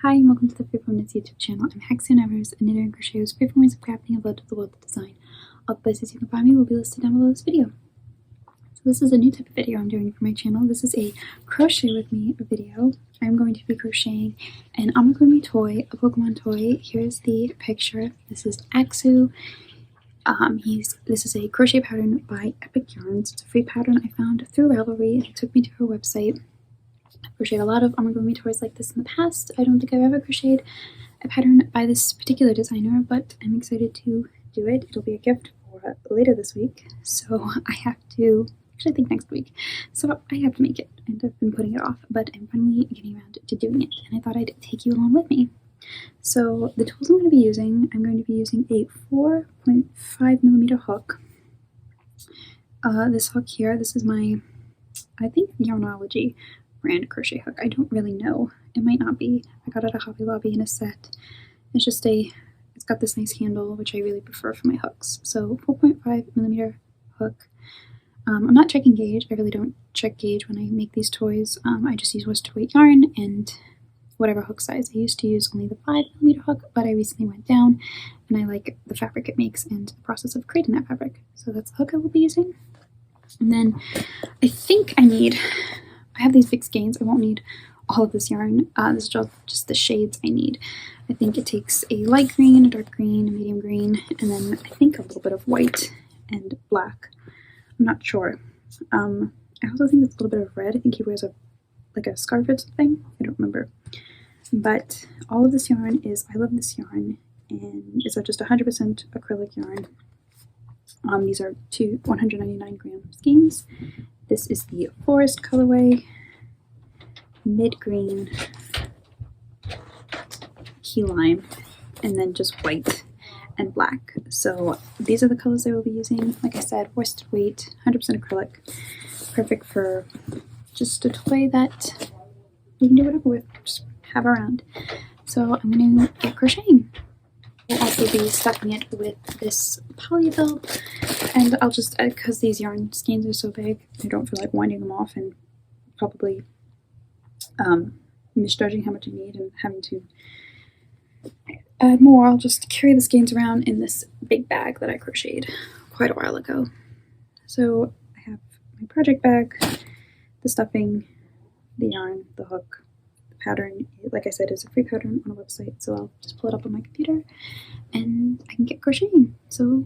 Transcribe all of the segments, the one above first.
Hi and welcome to the Freeform Knits YouTube channel. I'm Haxann Evers, a knitter and crocheter whose freeform ways of crafting have led to the world of design. All the places you can find me will be listed down below this video. So this is a new type of video I'm doing for my channel. This is a crochet with me video. I'm going to be crocheting an Amigurumi toy, a Pokemon toy. Here's the picture. This is AXEW. This is a crochet pattern by Epic Yarns. It's a free pattern I found through Ravelry, and it took me to her website. I've crocheted a lot of Amigurumi toys like this in the past. I don't think I've ever crocheted a pattern by this particular designer, but I'm excited to do it. It'll be a gift for later this week, so I have to, actually I think next week, so I have to make it, and I've been putting it off, but I'm finally getting around to doing it, and I thought I'd take you along with me. So the tools I'm going to be using a 4.5mm hook. This hook here, this is my, I think, Yarnology brand crochet hook. I don't really know. It might not be. I got it at Hobby Lobby in a set. It's just it's got this nice handle, which I really prefer for my hooks. So 4.5mm hook. I'm not checking gauge. I really don't check gauge when I make these toys. I just use worsted weight yarn and whatever hook size. I used to use only the 5mm hook, but I recently went down and I like the fabric it makes and the process of creating that fabric. So that's the hook I will be using. And then I think I have these big skeins. I won't need all of this yarn. This is just the shades I need. I think it takes a light green, a dark green, a medium green, and then I think a little bit of white and black. I'm not sure. I also think it's a little bit of red. I think he wears like a scarf or something. I don't remember. But all of this yarn is I Love This yarn, and it's just 100% acrylic yarn. These are two 199-gram skeins. This is the Forest colorway, mid green, key lime, and then just white and black. So these are the colors I will be using. Like I said, worsted weight, 100% acrylic, perfect for just a toy that you can do whatever with, just have around. So I'm going to get crocheting. I'll also be stuffing it with this polyfill, and I'll just, because these yarn skeins are so big, I don't feel like winding them off and probably misjudging how much I need and having to add more. I'll just carry the skeins around in this big bag that I crocheted quite a while ago. So I have my project bag, the stuffing, the yarn, the hook. Pattern, like I said, is a free pattern on a website, so I'll just pull it up on my computer and I can get crocheting. So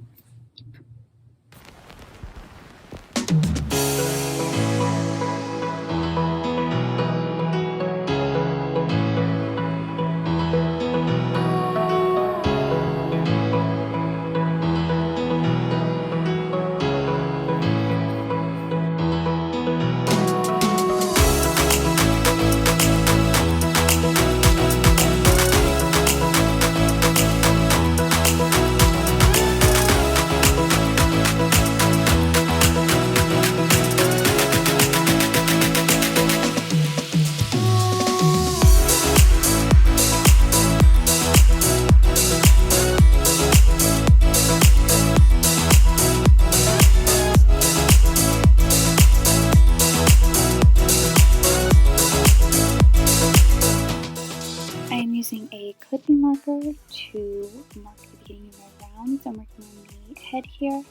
a clipping marker to mark the beginning of my rounds. I'm working on the head here.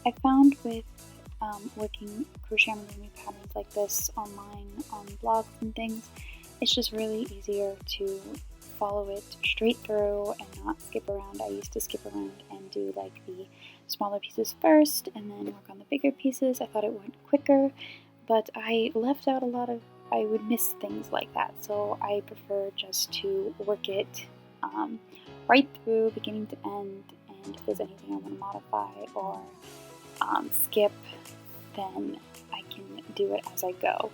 I found with working crochet amigurumi patterns like this online on blogs and things, it's just really easier to follow it straight through and not skip around. I used to skip around and do like the smaller pieces first and then work on the bigger pieces. I thought it went quicker, but I left out I would miss things like that, so I prefer just to work it right through, beginning to end, and if there's anything I want to modify or skip, then I can do it as I go.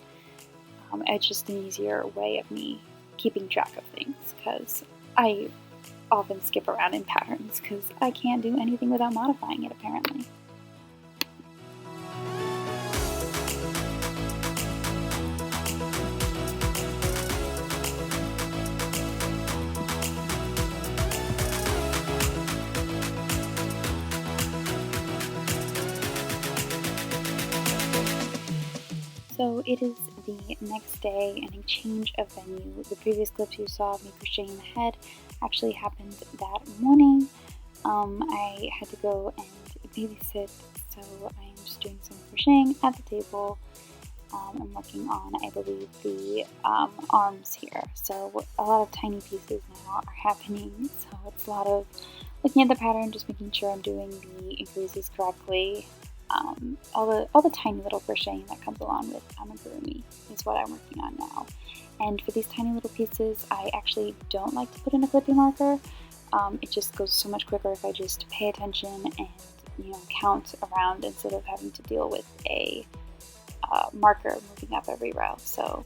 It's just an easier way of me keeping track of things, because I often skip around in patterns because I can't do anything without modifying it, apparently. So it is the next day and a change of venue. The previous clips you saw of me crocheting the head actually happened that morning. I had to go and babysit, so I'm just doing some crocheting at the table. I'm working on, I believe, the arms here. So a lot of tiny pieces now are happening. So it's a lot of looking at the pattern, just making sure I'm doing the increases correctly. All the tiny little crocheting that comes along with Amigurumi is what I'm working on now. And for these tiny little pieces, I actually don't like to put in a clipping marker. It just goes so much quicker if I just pay attention and, you know, count around instead of having to deal with a marker moving up every row. So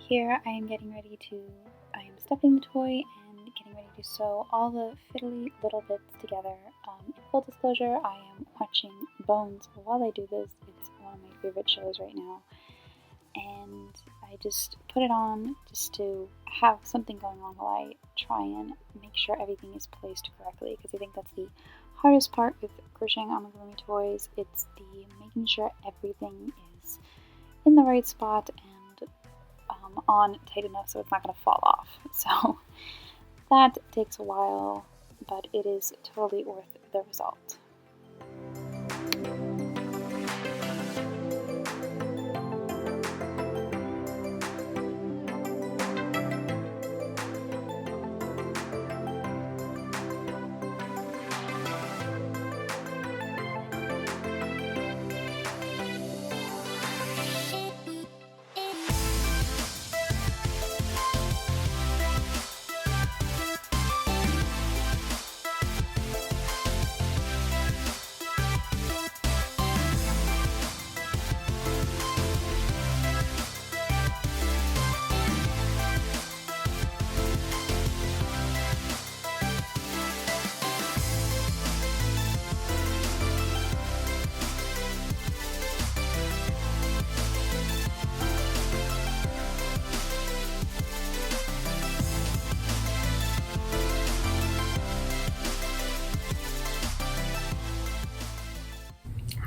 here I am getting ready to, I am stuffing the toy and getting ready to sew all the fiddly little bits together. In full disclosure, I am watching Bones while I do this. It's one of my favorite shows right now. And I just put it on just to have something going on while I try and make sure everything is placed correctly, because I think that's the hardest part with crocheting amigurumi toys. It's the making sure everything is in the right spot and on tight enough so it's not going to fall off. So that takes a while, but it is totally worth the result.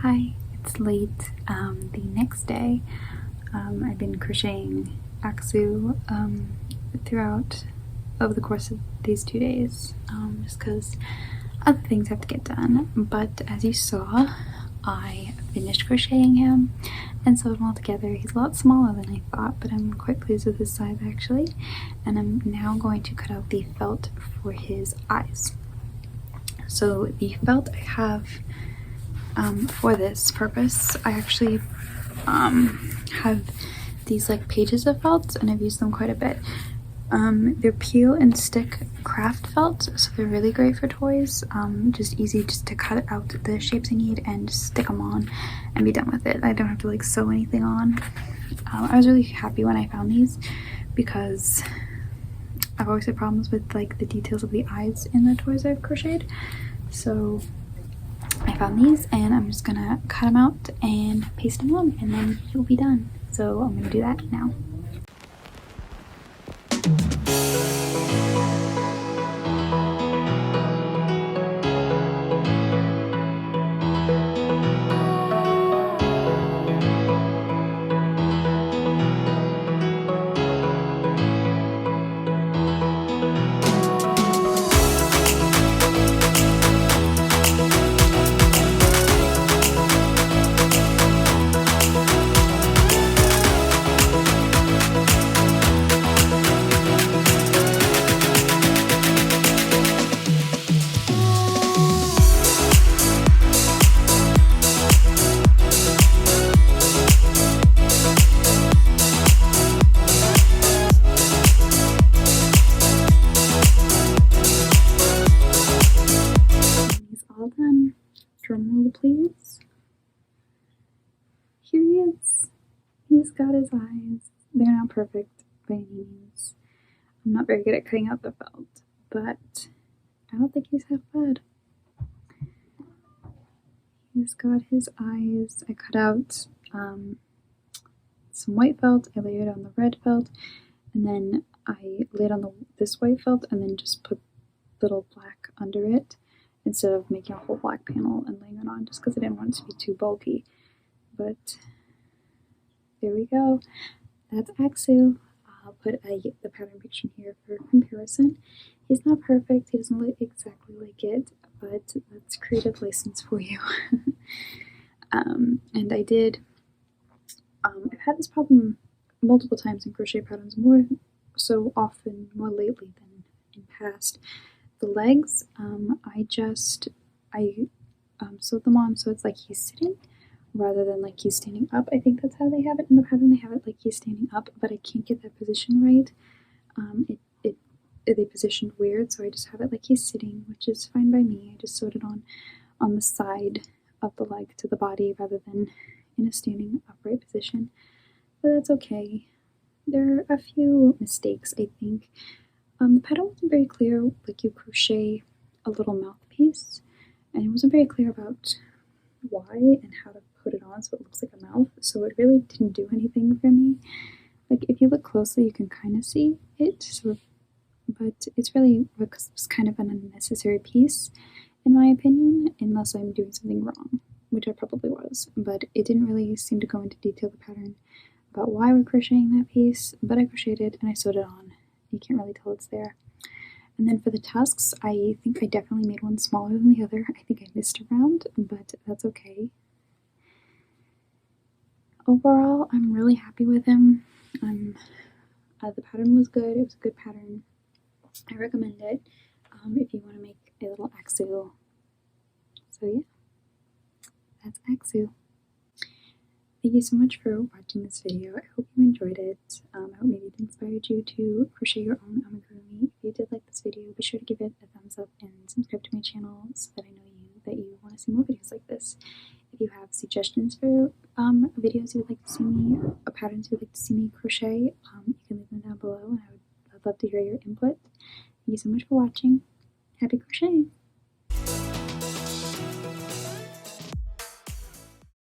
Hi, it's late the next day. I've been crocheting AXEW throughout over the course of these 2 days, just because other things have to get done. But as you saw, I finished crocheting him and sewed them all together. He's a lot smaller than I thought, but I'm quite pleased with his size actually. And I'm now going to cut out the felt for his eyes. So the felt I have for this purpose, I actually have these like pages of felt, and I've used them quite a bit. They're peel and stick craft felt, so they're really great for toys. Just easy just to cut out the shapes I need and just stick them on and be done with it. I don't have to like sew anything on. I was really happy when I found these because I've always had problems with like the details of the eyes in the toys I've crocheted. So I found these and I'm just gonna cut them out and paste them on and then he'll be done. So I'm gonna do that now. Drumroll please. Here he is. He's got his eyes. They're not perfect by any means. I'm not very good at cutting out the felt, but I don't think he's half bad. He's got his eyes. I cut out some white felt, I layered on the red felt, and then I laid on this white felt and then just put little black under it, instead of making a whole black panel and laying it on, just because I didn't want it to be too bulky. But there we go. That's AXEW. I'll put the pattern picture here for comparison. He's not perfect. He doesn't look exactly like it, but that's creative license for you. And I did. I've had this problem multiple times in crochet patterns, more lately than in past. The legs, I sewed them on so it's like he's sitting rather than like he's standing up. I think that's how they have it in the pattern. They have it like he's standing up, but I can't get that position right. They positioned weird, so I just have it like he's sitting, which is fine by me. I just sewed it on the side of the leg to the body rather than in a standing upright position, but that's okay. There are a few mistakes, I think. The pattern wasn't very clear, like you crochet a little mouthpiece, and it wasn't very clear about why and how to put it on so it looks like a mouth, so it really didn't do anything for me. Like if you look closely you can kind of see it, but it's really because it's kind of an unnecessary piece in my opinion, unless I'm doing something wrong, which I probably was, but it didn't really seem to go into detail the pattern about why we're crocheting that piece, but I crocheted and I sewed it on. You can't really tell it's there. And then for the tusks, I think I definitely made one smaller than the other. I think I missed a round, but that's okay. Overall, I'm really happy with him. The pattern was good. It was a good pattern. I recommend it if you want to make a little AXEW. So yeah, that's AXEW. Thank you so much for watching this video. I hope you enjoyed it. I hope maybe it inspired you to crochet your own amigurumi. If you did like this video, be sure to give it a thumbs up and subscribe to my channel so that I know that you want to see more videos like this. If you have suggestions for videos you would like to see me, or patterns you would like to see me crochet, you can leave them down below, and I'd love to hear your input. Thank you so much for watching. Happy crocheting!